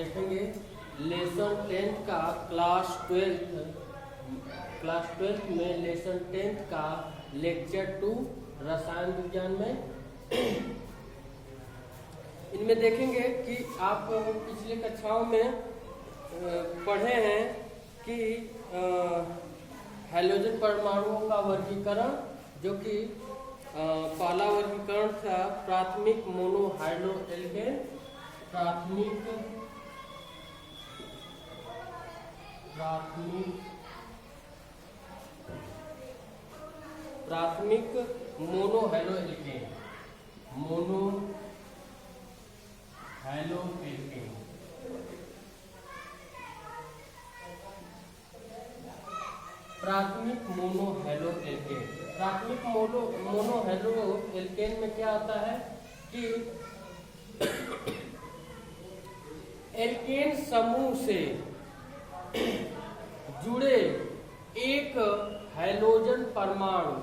देखेंगे lesson 10th का class 12th में लेसन 10th का लेक्चर 2 रसायन विज्ञान में। इनमें देखेंगे कि आप पिछले कक्षाओं में पढ़े हैं कि हैलोजन परमाणुओं का वर्गीकरण, जो कि पहला वर्गीकरण था प्राथमिक मोनो हाइड्रो एल्केन, प्राथमिक मोनो हाइड्रो एल्केन, प्राथमिक मोनो हेलो एल्केन। प्राथमिक मोनो हेलो एल्केन में क्या होता है कि एल्केन समूह से जुड़े एक हैलोजन परमाणु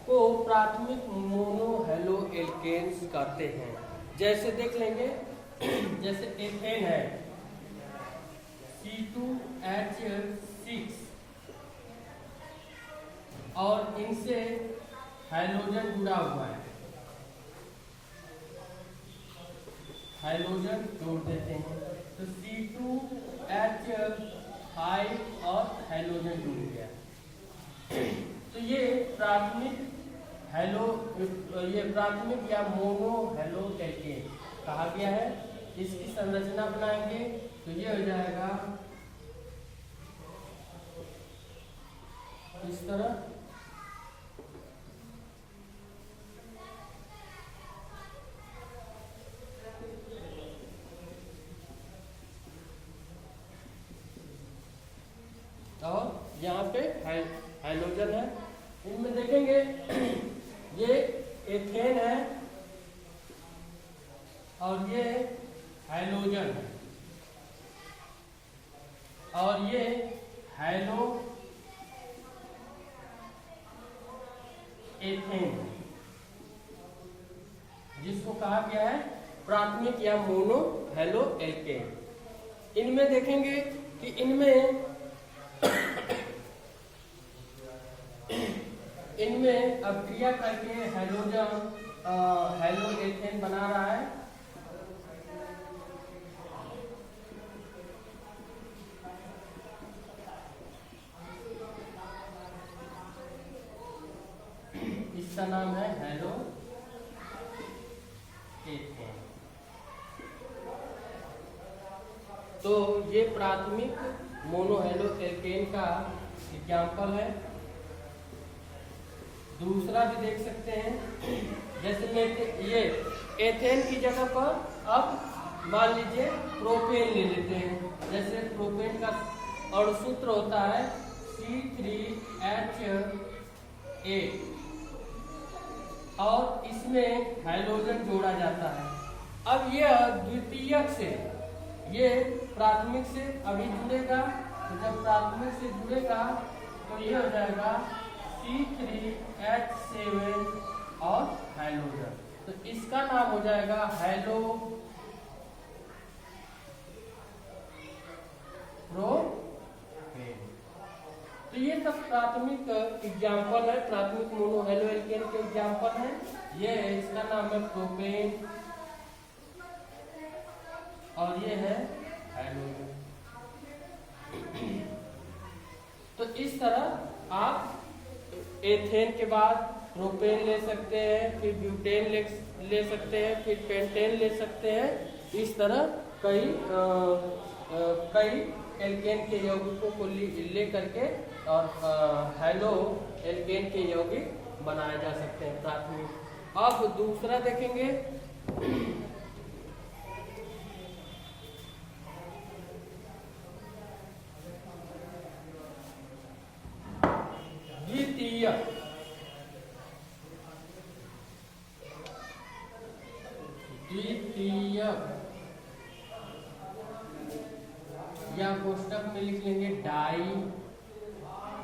को प्राथमिक मोनो हेलो एल्केन्स कहते हैं। जैसे देख लेंगे, जैसे एथेन है C2H6 और इनसे हैलोजन जुड़ा हुआ है, हैलोजन जोड़ देते हैं तो C2H5 और हैलोजन जुड़ गया। तो ये प्राथमिक या मोनो हेलो एल्केन कहा गया है। इसकी संरचना बनाएंगे तो ये हो जाएगा इस तरह। और यहाँ पे हाइड्रोजन है। इनमें देखेंगे ये एथेन है और ये हाइड्रोजन है और ये हेलो एथेन, जिसको कहा गया है प्राथमिक या मोनो हेलो एल्केन। इनमें देखेंगे कि इनमें अभिक्रिया करके हैलोजन हेलो एथेन बना रहा है। इसका नाम है हेलो एथेन। तो ये प्राथमिक मोनो हेलो एल्केन का एग्जाम्पल है। दूसरा भी देख सकते हैं, जैसे ये एथेन की जगह पर अब मान लीजिए प्रोपेन ले लेते हैं। जैसे प्रोपेन का अणुसूत्र होता है C3H8 और इसमें हाइड्रोजन जोड़ा जाता है। अब यह द्वितीयक से ये प्राथमिक से अभी जुड़ेगा, तो जब प्राथमिक से जुड़ेगा तो ये हो जाएगा C3H7 और हाइड्रोजन, तो इसका नाम हो जाएगा हेलो प्रोपेन। तो ये सब प्राथमिक एग्जाम्पल है, प्राथमिक मोनो हेलो एल्केन के एग्जाम्पल है। ये इसका नाम है प्रोपेन और ये है हाइड्रोजन। तो इस तरह आप एथेन के बाद प्रोपेन ले सकते हैं, फिर ब्यूटेन ले सकते हैं, फिर पेंटेन ले सकते हैं। इस तरह कई एल्केन के यौगिकों को ले करके और हेलो एल्केन के यौगिक बनाए जा सकते हैं प्राथमिक। अब दूसरा देखेंगे, द्वितीयक। या कोष्टक में लिख लेंगे डाई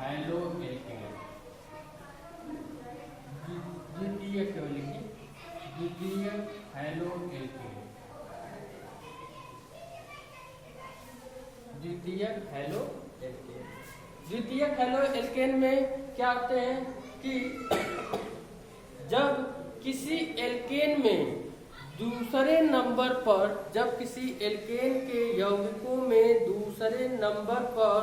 हेलो एल्केन। द्वितीयक केवल लिखिए, द्वितीयक हेलो एल्केन। द्वितीयक हैलो एल्केन। द्वितीयक हैलो एल्केन में क्या होते हैं कि जब किसी एल्केन में दूसरे नंबर पर, जब किसी एल्केन के यौगिकों में दूसरे नंबर पर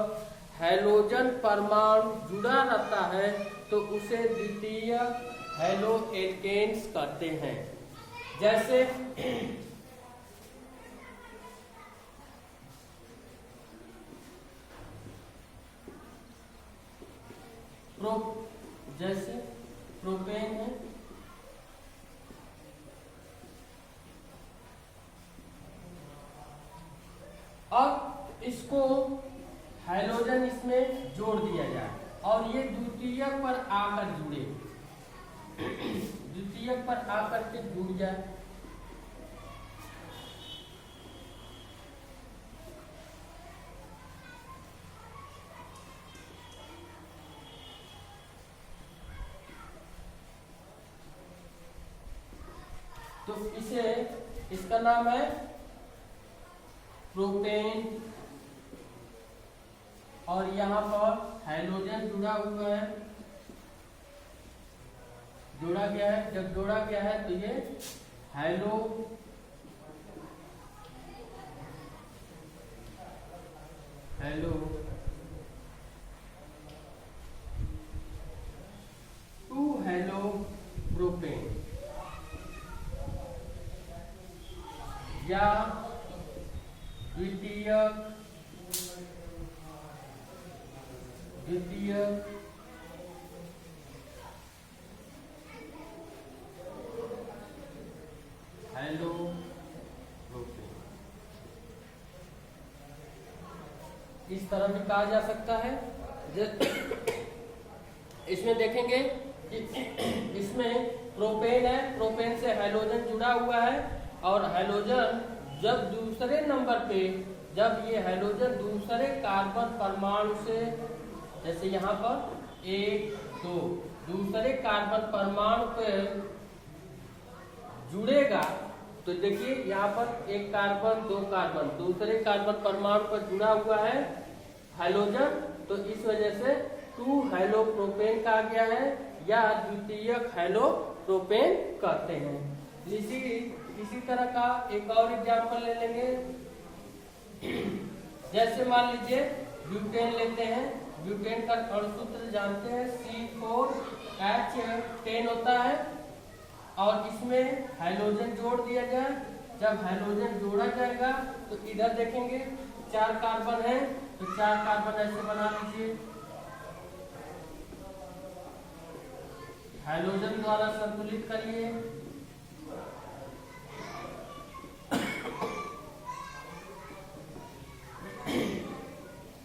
हैलोजन परमाणु जुड़ा रहता है तो उसे द्वितीयक हैलो एल्केन्स कहते हैं। जैसे जैसे प्रोपेन है, अब इसको हाइड्रोजन इसमें जोड़ दिया जाए और ये द्वितीयक पर आकर जुड़े, द्वितीयक पर आकर के जुड़ जाए। तो इसे, इसका नाम है प्रोपेन और यहाँ पर हाइड्रोजन जुड़ा हुआ है, जोड़ा गया है। जब जोड़ा गया है तो ये halo halo two halo propane या द्वितीयक हैलो प्रोपेन, इस तरह भी कहा जा सकता है। इसमें देखेंगे कि इसमें प्रोपेन है, प्रोपेन से हाइड्रोजन जुड़ा हुआ है और हाइड्रोजन जब दूसरे नंबर पे, जब ये हाइड्रोजन दूसरे कार्बन परमाणु से, जैसे यहाँ पर 1 2 दूसरे कार्बन परमाणु पे जुड़ेगा तो देखिए यहाँ पर एक कार्बन, 2 कार्बन दूसरे कार्बन परमाणु पर जुड़ा हुआ है हाइड्रोजन, तो इस वजह से 2 हैलो प्रोपेन कहा गया है या द्वितीयक हैलो प्रोपेन कहते हैं। इसी तरह का एक और एग्जाम्पल ले लेंगे। जैसे मान लीजिए ब्यूटेन लेते हैं, ब्यूटेन का अणुसूत्र जानते हैं C4H10 होता है और इसमें हाइड्रोजन जोड़ दिया जाए। जब हाइड्रोजन जोड़ा जाएगा तो इधर देखेंगे 4 कार्बन है तो 4 कार्बन ऐसे बना लीजिए, हाइड्रोजन द्वारा संतुलित करिए,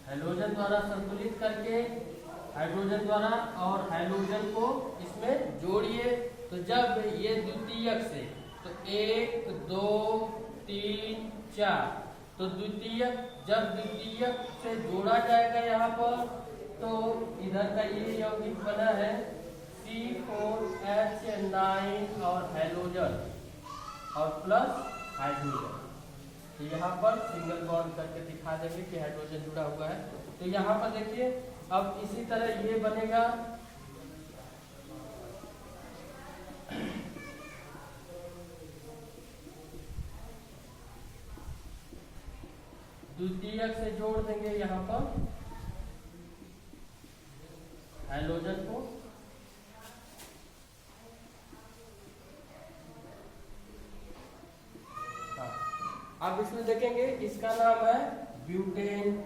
हाइड्रोजन द्वारा संतुलित करके हाइड्रोजन द्वारा और हाइड्रोजन को इसमें जोड़िए। तो जब ये द्वितीयक से, तो 1 2 3 4, तो द्वितीयक जब द्वितीयक से जोड़ा जाएगा यहाँ पर तो इधर का ये यौगिक बना है C4H9 और हाइड्रोजन और प्लस हाइड्रोजन। तो यहाँ पर सिंगल बॉन्ड करके दिखा देंगे कि हाइड्रोजन जुड़ा हुआ है। तो यहाँ पर देखिए अब इसी तरह ये बनेगा द्वितीयक से जोड़ देंगे यहाँ पर हाइड्रोजन को, अब इसमें देखेंगे इसका नाम है ब्यूटेन,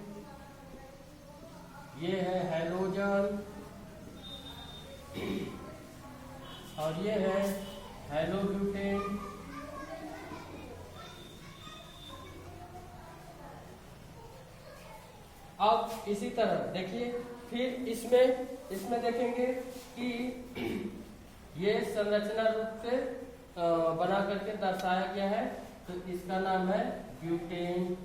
ये है हाइड्रोजन और ये है हैलो ब्यूटेन। अब इसी तरह देखिए फिर इसमें देखेंगे कि ये संरचना रूप से बना करके दर्शाया गया है। तो इसका नाम है ब्यूटेन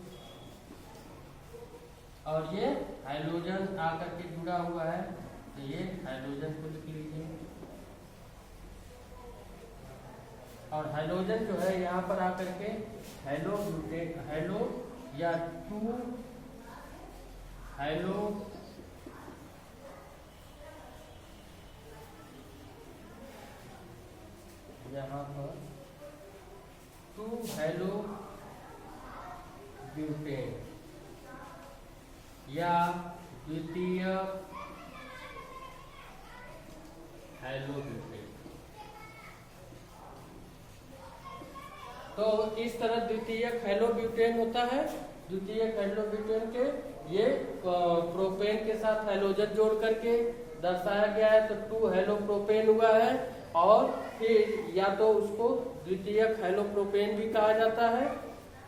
और ये हाइड्रोजन आकर के जुड़ा हुआ है तो ये हाइड्रोजन को लिख लीजिए और हाइड्रोजन जो है यहाँ पर आकर के हैलो ब्यूटेन, हैलो या 2 हेलो यहाँ पर 2 हेलो ब्यूटेन या द्वितीयक हेलो ब्यूटेन। तो इस तरह द्वितीयक हेलो ब्यूटेन होता है। द्वितीयक हेलो ब्यूटेन के ये प्रोपेन के साथ हेलोजन जोड़ करके दर्शाया गया है, तो 2 हेलो प्रोपेन हुआ है। और फिर या तो उसको द्वितीयक हेलो प्रोपेन भी कहा जाता है।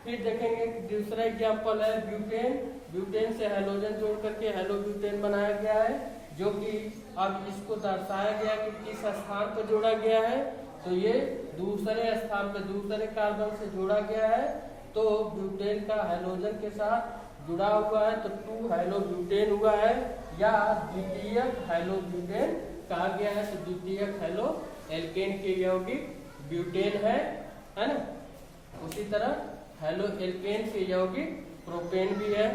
फिर देखेंगे दूसरा एग्जाम्पल है ब्यूटेन। ब्यूटेन से हेलोजन जोड़ करके हेलो ब्यूटेन बनाया गया है, जो कि अब इसको दर्शाया गया कि किस स्थान पर जोड़ा गया है। तो ये दूसरे स्थान पर दूसरे कार्बन से जोड़ा गया है, तो ब्यूटेन का हेलोजन के साथ जुड़ा हुआ है, तो 2 हेलो ब्यूटेन हुआ है या द्वितीयक हेलो ब्यूटेन कहा गया है। तो द्वितीयक हेलो एल्केन के यौगिक ब्यूटेन है ना। उसी तरह हेलो एल्केन के यौगिक प्रोपेन भी है।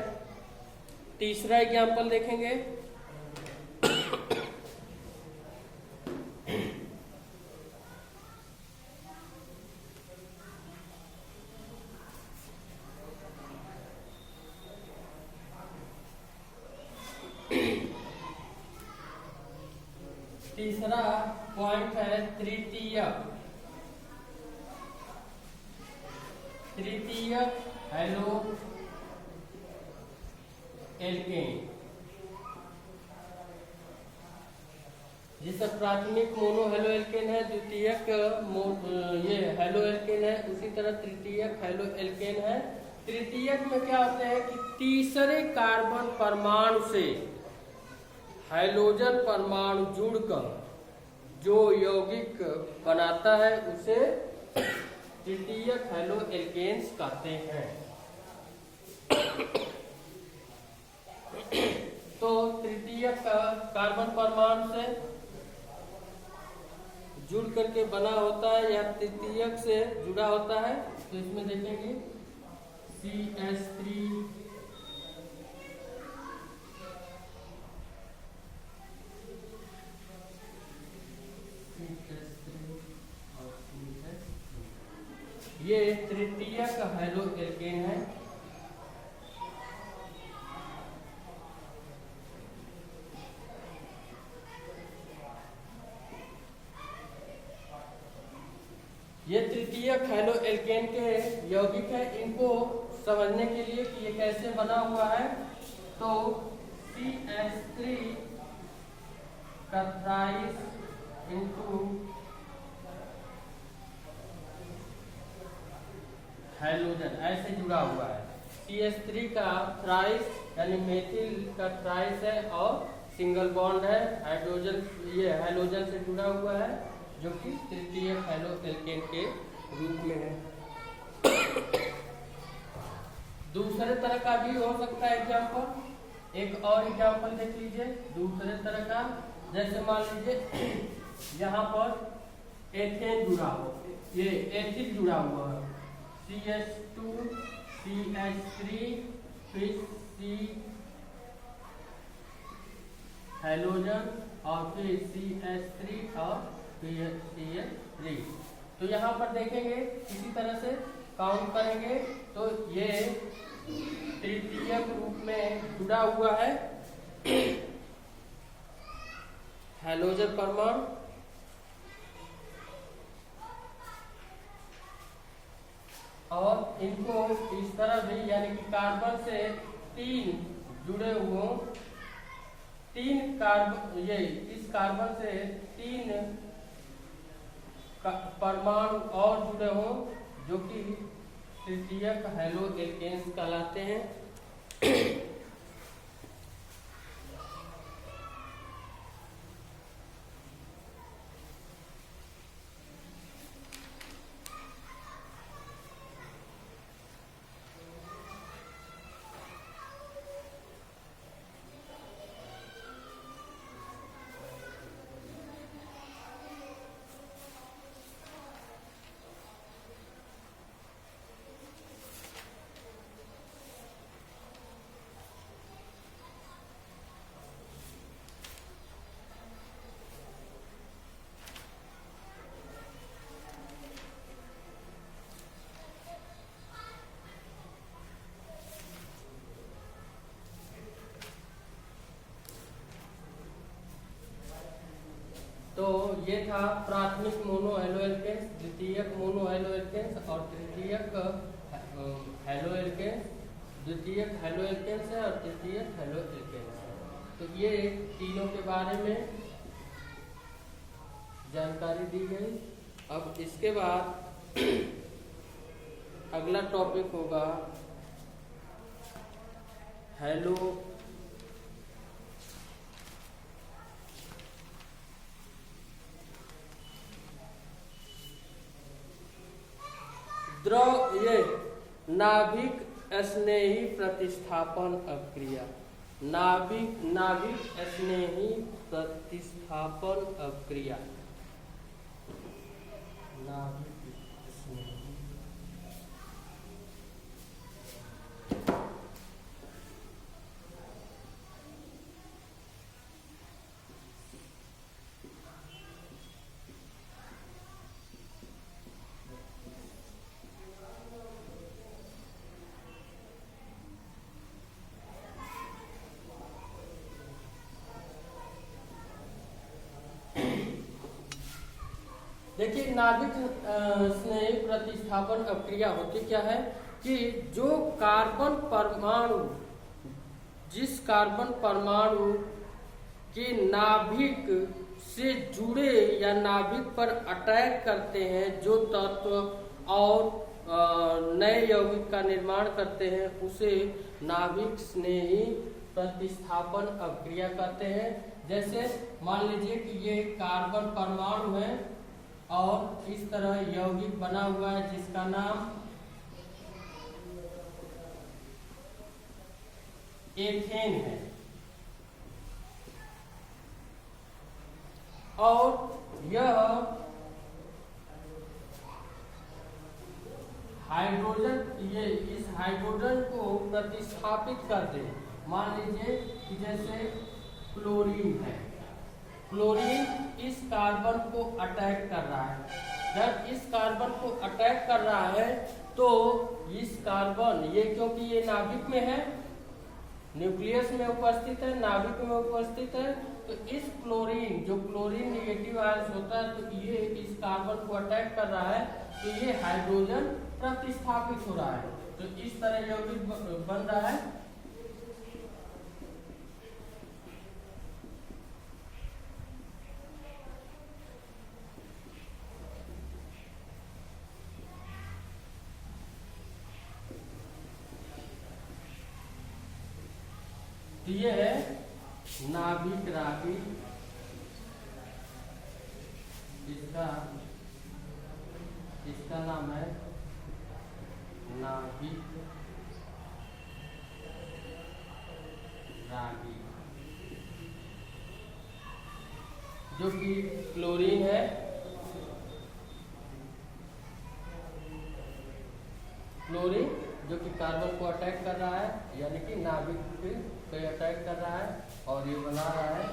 तीसरा एग्जाम्पल देखेंगे। तीसरा पॉइंट है तृतीयक हेलो एल्केन। जिसका प्राथमिक मोनो हेलो एल्केन है, द्वितीयक ये हेलो एल्केन है, उसी तरह तृतीयक हेलो एल्केन है। तृतीयक में क्या होता है कि तीसरे कार्बन परमाणु से हाइड्रोजन परमाणु जुड़कर जो यौगिक बनाता है उसे तृतीयक हेलो एल्केन्स कहते हैं। तो तृतीयक का कार्बन परमाणु से जुड़ करके बना होता है या तृतीयक से जुड़ा होता है। तो इसमें देखेंगे CH3 ये तृतीयक हेलो एल्केन है। ये तृतीयक हेलो एल्केन के यौगिक है। इनको समझने के लिए कि ये कैसे बना हुआ है, तो CH3 का थ्राइस इंटू हाइड्रोजन ऐसे जुड़ा हुआ है। CH3 का थ्राइस यानी मेथिल का थ्राइस है और सिंगल बॉन्ड है, हाइड्रोजन ये हाइड्रोजन से जुड़ा हुआ है, जो कि तृतीयक हेलो एल्केन के रूप में है। दूसरे तरह का भी हो सकता है एग्जाम्पल। एक और एग्जाम्पल देख लीजिए दूसरे तरह का। जैसे मान लीजिए यहाँ पर एथेन जुड़ा हो, ये एथिल जुड़ा हुआ है, CH2 CH3 फिर C हाइड्रोजन और फिर CH3 और फिर CH3। तो यहाँ पर देखेंगे इसी तरह से काउंट करेंगे तो ये तृतीयक रूप में जुड़ा हुआ है हाइड्रोजन परमाणु। और इनको इस तरह भी यानी कि कार्बन से 3 जुड़े हुए, 3 कार्बन ये इस कार्बन से 3 परमाणु और जुड़े हों, जो कि तृतीयक हेलो एल्केन्स कहलाते हैं। ये था प्राथमिक मोनो हैलो एल्केन्स, द्वितीयक मोनो हैलो एल्केन्स और तृतीयक हैलो एल्केन्स। द्वितीयक हैलो एल्केन्स है और तृतीयक हैलो एल्केन्स है। तो ये तीनों के बारे में जानकारी दी गई। अब इसके बाद अगला टॉपिक होगा हैलो द्रव ये नाभिक स्नेही प्रतिस्थापन अभिक्रिया। नाभिक स्नेही प्रतिस्थापन अभिक्रिया। नाभिक स्नेही देखिए, नाभिक स्नेही प्रतिस्थापन अभिक्रिया होती क्या है कि जो कार्बन परमाणु, जिस कार्बन परमाणु के नाभिक से जुड़े या नाभिक पर अटैक करते हैं जो तत्व और नए यौगिक का निर्माण करते हैं, उसे नाभिक स्नेही प्रतिस्थापन अभिक्रिया कहते हैं। जैसे मान लीजिए कि ये कार्बन परमाणु है और इस तरह यौगिक बना हुआ है जिसका नाम एथेन है, और यह हाइड्रोजन, ये इस हाइड्रोजन को प्रतिस्थापित कर दे। मान लीजिए कि जैसे क्लोरीन है, क्लोरीन इस कार्बन को अटैक कर रहा है। जब इस कार्बन को अटैक कर रहा है तो इस कार्बन, ये क्योंकि ये नाभिक में है, न्यूक्लियस में उपस्थित है, नाभिक में उपस्थित है, तो इस क्लोरीन, जो क्लोरीन निगेटिव आयंस होता है, तो ये इस कार्बन को अटैक कर रहा है, तो ये हाइड्रोजन प्रतिस्थापित हो रहा है। तो इस तरह यौगिक बन रहा है। तो ये है नाभिक रागी, इसका नाम है नाभिक रागी, जो कि क्लोरीन है। क्लोरीन जो कि कार्बन को अटैक कर रहा है, यानी कि नाभिक पे अटैक कर रहा है, और ये बना रहा है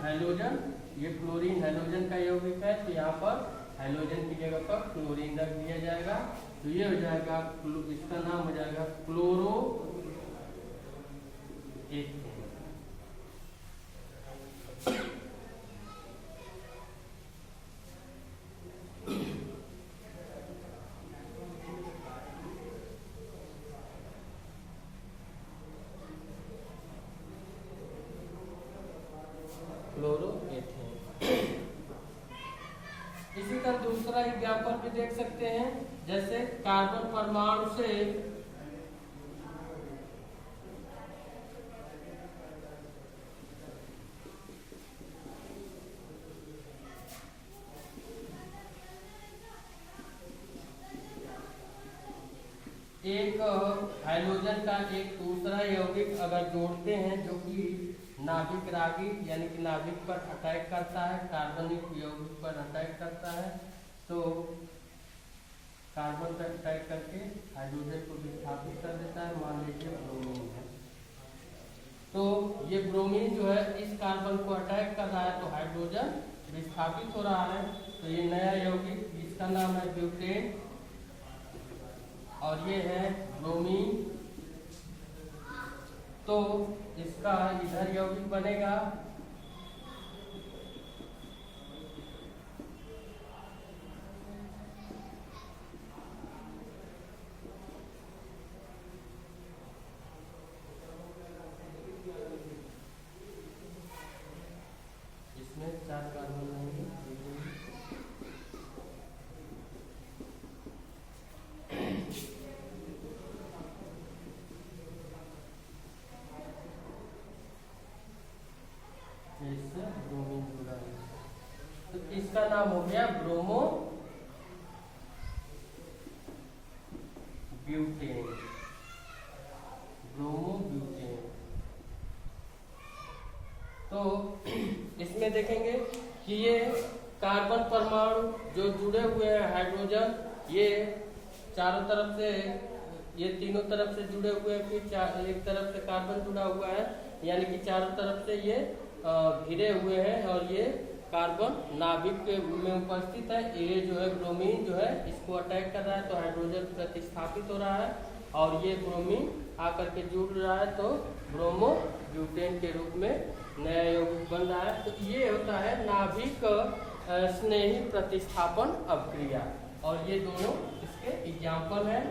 हैलोजन। ये क्लोरीन हैलोजन का यौगिक है, तो यहाँ पर हैलोजन की जगह पर क्लोरीन रख दिया जाएगा। तो ये हो जाएगा, इसका नाम हो जाएगा क्लोरो एथेन। इसी तरह दूसरा एग्जाम्पल भी देख सकते हैं, जैसे कार्बन परमाणु से एक हाइड्रोजन का एक दूसरा यौगिक अगर जोड़ते हैं जो कि नाभिक रागी यानी कि नाभिक पर अटैक करता है, कार्बनिक यौगिक पर अटैक करता है, तो कार्बन पर अटैक करके हाइड्रोजन को विस्थापित कर देता है। मान लीजिए ब्रोमीन है, तो ये ब्रोमीन जो है इस कार्बन को अटैक कर रहा है, तो हाइड्रोजन विस्थापित हो रहा है। तो ये नया यौगिक, इसका नाम है ब्यूटेन, और ये है ब्रोमीन। तो इसका इधर यौगिक बनेगा नाम हो गया ब्रोमो ब्यूटेन। ब्रोमोब्यूटेन। तो इसमें देखेंगे कि ये कार्बन परमाणु जो जुड़े हुए हैं हाइड्रोजन, ये चारों तरफ से, ये तीनों तरफ से जुड़े हुए हैं, फिर एक तरफ से कार्बन जुड़ा हुआ है, यानी कि चारों तरफ से ये घिरे हुए हैं और ये कार्बन नाभिक में उपस्थित है। ये जो है ब्रोमीन जो है इसको अटैक कर रहा है तो हाइड्रोजन प्रतिस्थापित हो रहा है और ये ब्रोमीन आकर के जुड़ रहा है तो ब्रोमोब्यूटेन के रूप में नया यौगिक बन रहा है। तो ये होता है नाभिक स्नेही प्रतिस्थापन अभिक्रिया और ये दोनों इसके एग्जाम्पल हैं।